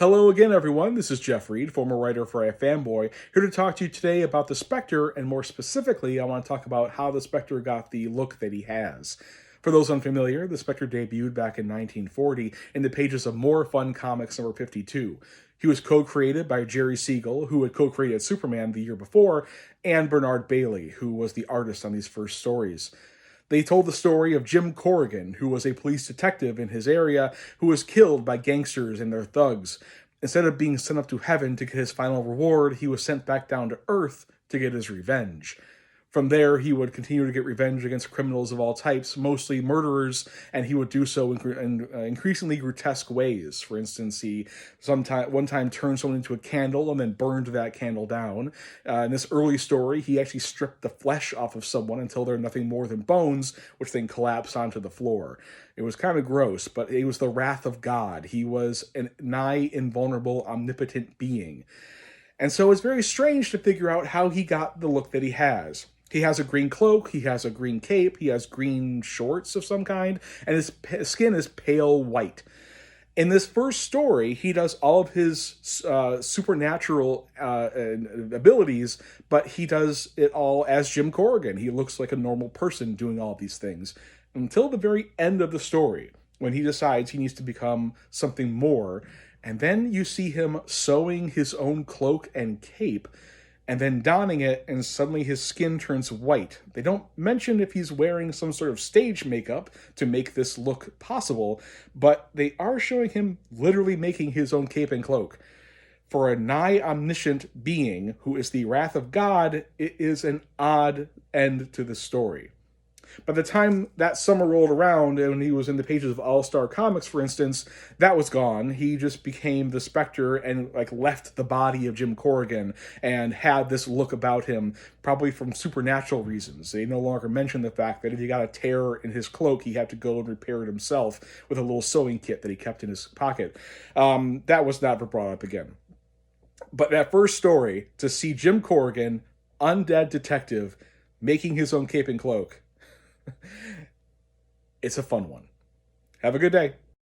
Hello again, everyone. This is Jeff Reed, former writer for iFanboy, here to talk to you today about the Spectre, and more specifically, I want to talk about how the Spectre got the look that he has. For those unfamiliar, the Spectre debuted back in 1940 in the pages of More Fun Comics number 52. He was co-created by Jerry Siegel, who had co-created Superman the year before, and Bernard Bailey, who was the artist on these first stories. They told the story of Jim Corrigan, who was a police detective in his area who was killed by gangsters and their thugs. Instead of being sent up to heaven to get his final reward, he was sent back down to Earth to get his revenge. From there, he would continue to get revenge against criminals of all types, mostly murderers, and he would do so in increasingly grotesque ways. For instance, he one time turned someone into a candle and then burned that candle down. In this early story, he actually stripped the flesh off of someone until they're nothing more than bones, which then collapsed onto the floor. It was kind of gross, but it was the wrath of God. He was a nigh invulnerable, omnipotent being. And so it's very strange to figure out how he got the look that he has. He has a green cloak, he has a green cape, he has green shorts of some kind, and his skin is pale white. In this first story, he does all of his supernatural abilities, but he does it all as Jim Corrigan. He looks like a normal person doing all these things until the very end of the story, when he decides he needs to become something more. And then you see him sewing his own cloak and cape, and then donning it, and suddenly his skin turns white. They don't mention if he's wearing some sort of stage makeup to make this look possible, but they are showing him literally making his own cape and cloak. For a nigh omniscient being who is the wrath of God, it is an odd end to the story. By the time that summer rolled around, and when he was in the pages of All-Star Comics, for instance, that was gone. He just became the Spectre and left the body of Jim Corrigan and had this look about him, probably from supernatural reasons. They no longer mention the fact that if he got a tear in his cloak, he had to go and repair it himself with a little sewing kit that he kept in his pocket. That was never brought up again. But that first story, to see Jim Corrigan, undead detective, making his own cape and cloak, it's a fun one. Have a good day.